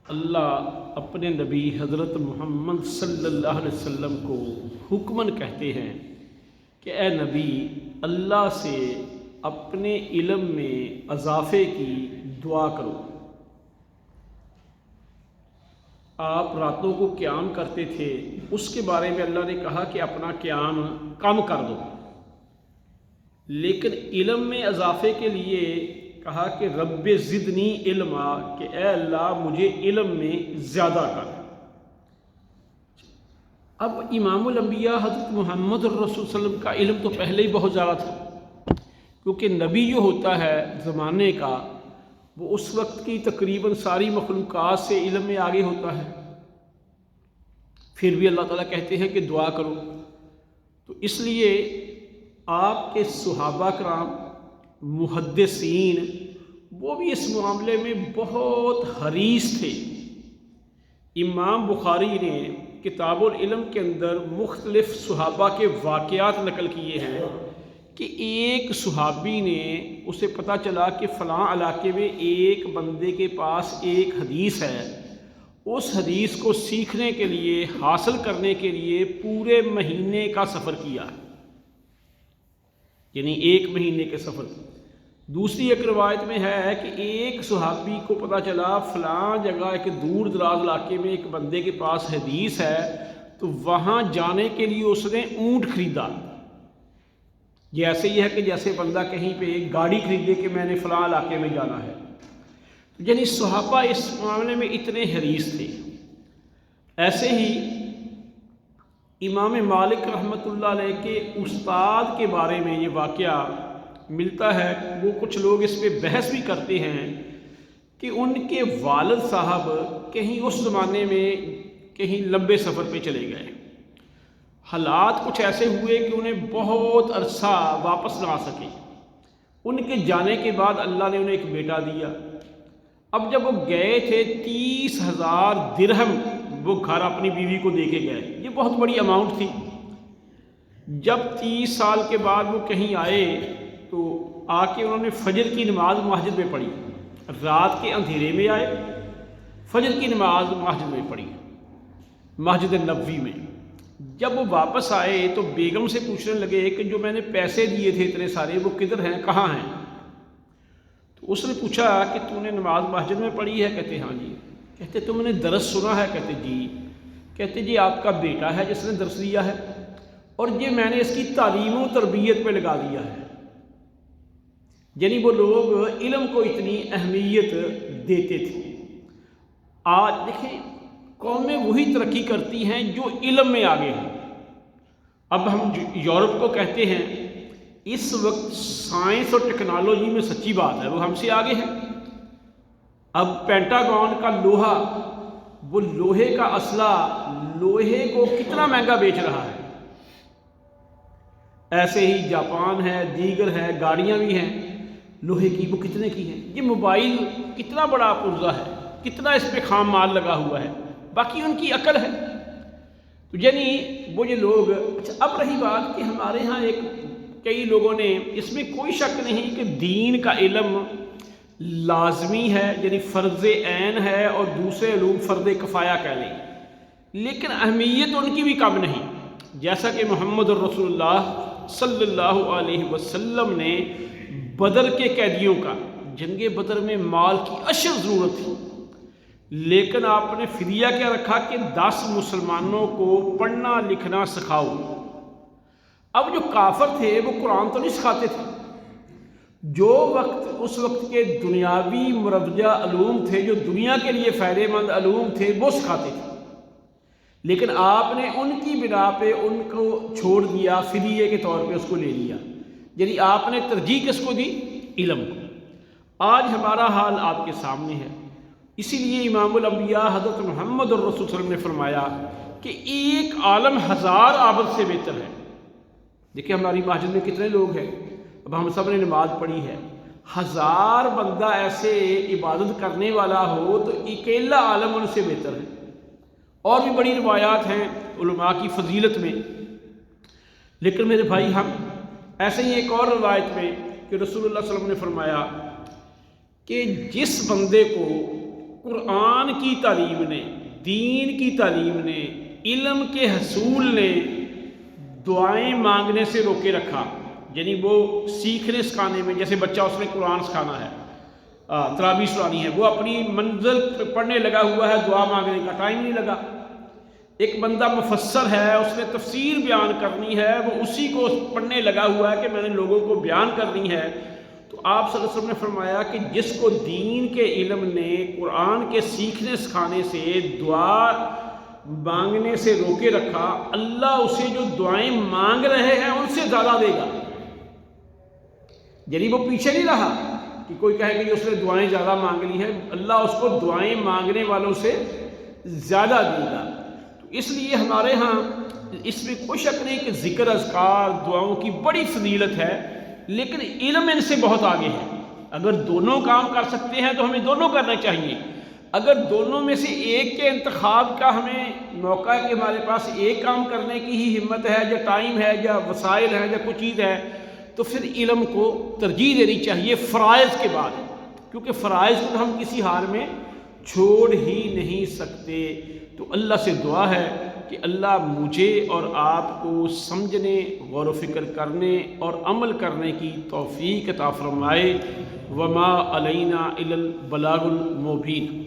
اللہ اپنے نبی حضرت محمد صلی اللہ علیہ وسلم کو حکماً کہتے ہیں کہ اے نبی، اللہ سے اپنے علم میں اضافے کی دعا کرو۔ آپ راتوں کو قیام کرتے تھے، اس کے بارے میں اللہ نے کہا کہ اپنا قیام کم کر دو، لیکن علم میں اضافے کے لیے کہا کہ رب زدنی علما، کہ اے اللہ مجھے علم میں زیادہ کر۔ اب امام الانبیاء حضرت محمد الرسول صلی اللہ علیہ وسلم کا علم تو پہلے ہی بہت زیادہ تھا، کیونکہ نبی جو ہوتا ہے زمانے کا وہ اس وقت کی تقریباً ساری مخلوقات سے علم میں آگے ہوتا ہے، پھر بھی اللہ تعالیٰ کہتے ہیں کہ دعا کرو۔ تو اس لیے آپ کے صحابہ کرام محدثین وہ بھی اس معاملے میں بہت حریص تھے۔ امام بخاری نے کتاب العلم کے اندر مختلف صحابہ کے واقعات نقل کیے ہیں کہ ایک صحابی نے اسے پتہ چلا کہ فلاں علاقے میں ایک بندے کے پاس ایک حدیث ہے، اس حدیث کو سیکھنے کے لیے، حاصل کرنے کے لیے پورے مہینے کا سفر کیا، یعنی ایک مہینے کے سفر۔ دوسری ایک روایت میں ہے کہ ایک صحابی کو پتہ چلا فلاں جگہ ایک دور دراز علاقے میں ایک بندے کے پاس حدیث ہے، تو وہاں جانے کے لیے اس نے اونٹ خریدا۔ یہ ایسے ہی ہے کہ جیسے بندہ کہیں پہ گاڑی خریدے کہ میں نے فلاں علاقے میں جانا ہے، یعنی صحابہ اس معاملے میں اتنے حریص تھے۔ ایسے ہی امام مالک رحمۃ اللہ علیہ کے استاد کے بارے میں یہ واقعہ ملتا ہے، وہ کچھ لوگ اس پہ بحث بھی کرتے ہیں کہ ان کے والد صاحب کہیں اس زمانے میں کہیں لمبے سفر پہ چلے گئے، حالات کچھ ایسے ہوئے کہ انہیں بہت عرصہ واپس نہ آ سکے۔ ان کے جانے کے بعد اللہ نے انہیں ایک بیٹا دیا۔ اب جب وہ گئے تھے 30,000 درہم وہ گھر اپنی بیوی کو دے کے گئے، یہ بہت بڑی اماؤنٹ تھی۔ جب 30 سال کے بعد وہ کہیں آئے تو آ کے انہوں نے فجر کی نماز مسجد میں پڑھی، رات کے اندھیرے میں آئے، فجر کی نماز مسجد میں پڑھی، مسجد نبوی میں۔ جب وہ واپس آئے تو بیگم سے پوچھنے لگے کہ جو میں نے پیسے دیے تھے اتنے سارے وہ کدھر ہیں، کہاں ہیں؟ تو اس نے پوچھا کہ تو نے نماز مسجد میں پڑھی ہے؟ کہتے ہاں جی۔ کہتے تم نے درس سنا ہے؟ کہتے جی۔ کہتے جی آپ کا بیٹا ہے جس نے درس دیا ہے، اور یہ میں نے اس کی تعلیم و تربیت پہ لگا دیا ہے۔ یعنی وہ لوگ علم کو اتنی اہمیت دیتے تھے۔ آج دیکھیں قومیں وہی ترقی کرتی ہیں جو علم میں آگے ہیں۔ اب ہم یورپ کو کہتے ہیں اس وقت سائنس اور ٹیکنالوجی میں سچی بات ہے وہ ہم سے آگے ہیں۔ اب پینٹاگون کا لوہا، وہ لوہے کا اسلحہ لوہے کو کتنا مہنگا بیچ رہا ہے۔ ایسے ہی جاپان ہے، دیگر ہے، گاڑیاں بھی ہیں لوہے کی، وہ کتنے کی ہیں۔ یہ موبائل کتنا بڑا پرزہ ہے، کتنا اس پہ خام مال لگا ہوا ہے، باقی ان کی عقل ہے۔ تو یعنی وہ یہ لوگ، اچھا اب رہی بات کہ ہمارے ہاں کئی لوگوں نے، اس میں کوئی شک نہیں کہ دین کا علم لازمی ہے، یعنی فرض عین ہے، اور دوسرے علوم فرض کفایہ کہہ لیں، لیکن اہمیت ان کی بھی کم نہیں۔ جیسا کہ محمد الرسول اللہ صلی اللہ علیہ وسلم نے بدر کے قیدیوں کا، جنگ بدر میں مال کی اشد ضرورت تھی، لیکن آپ نے فدیہ کیا رکھا کہ 10 مسلمانوں کو پڑھنا لکھنا سکھاؤ۔ اب جو کافر تھے وہ قرآن تو نہیں سکھاتے تھے، جو اس وقت کے دنیاوی مروجہ علوم تھے، جو دنیا کے لیے فائدہ مند علوم تھے، وہ سکھاتے تھے، لیکن آپ نے ان کی بنا پہ ان کو چھوڑ دیا، فدیے کے طور پہ اس کو لے لیا، یعنی آپ نے ترجیح کس کو دی؟ علم کو۔ آج ہمارا حال آپ کے سامنے ہے، اسی لیے امام الانبیاء حضرت محمد الرسول صلی اللہ علیہ وسلم نے فرمایا کہ ایک عالم 1000 عابد سے بہتر ہے۔ دیکھیں ہماری مسجد میں کتنے لوگ ہیں، اب ہم سب نے نماز پڑھی ہے، 1000 بندہ ایسے عبادت کرنے والا ہو تو اکیلا عالم ان سے بہتر ہے۔ اور بھی بڑی روایات ہیں علماء کی فضیلت میں، لیکن میرے بھائی ہم ایسے ہی ایک اور روایت میں کہ رسول اللہ صلی اللہ علیہ وسلم نے فرمایا کہ جس بندے کو قرآن کی تعلیم نے، دین کی تعلیم نے، علم کے حصول نے دعائیں مانگنے سے روکے رکھا. یعنی وہ سیکھنے سکھانے میں، جیسے بچہ اس نے قرآن سکھانا ہے، تراویح سنانی ہے، وہ اپنی منزل پڑھنے لگا ہوا ہے، دعا مانگنے کا ٹائم نہیں لگا. ایک بندہ مفسر ہے، اس نے تفسیر بیان کرنی ہے، وہ اسی کو پڑھنے لگا ہوا ہے کہ میں نے لوگوں کو بیان کرنی ہے. تو آپ صلی اللہ علیہ وسلم نے فرمایا کہ جس کو دین کے علم نے قرآن کے سیکھنے سکھانے سے، دعا مانگنے سے روکے رکھا، اللہ اسے جو دعائیں مانگ رہے ہیں ان سے زیادہ دے گا. یعنی وہ پیچھے نہیں رہا کہ کوئی کہے کہ اس نے دعائیں زیادہ مانگ لی ہیں، اللہ اس کو دعائیں مانگنے والوں سے زیادہ دے گا. تو اس لیے ہمارے ہاں اس میں کوئی شک نہیں کہ ذکر، اذکار، دعاؤں کی بڑی فضیلت ہے، لیکن علم ان سے بہت آگے ہے. اگر دونوں کام کر سکتے ہیں تو ہمیں دونوں کرنا چاہیے. اگر دونوں میں سے ایک کے انتخاب کا ہمیں موقع ہے کہ ہمارے پاس ایک کام کرنے کی ہی ہمت ہے، یا ٹائم ہے، یا وسائل ہیں، یا کوئی چیز ہے، تو پھر علم کو ترجیح دینی چاہیے فرائض کے بعد، کیونکہ فرائض کو ہم کسی حال میں چھوڑ ہی نہیں سکتے. تو اللہ سے دعا ہے کہ اللہ مجھے اور آپ کو سمجھنے، غور و فکر کرنے اور عمل کرنے کی توفیق عطا فرمائے. وما علینا الا البلاغ المبین.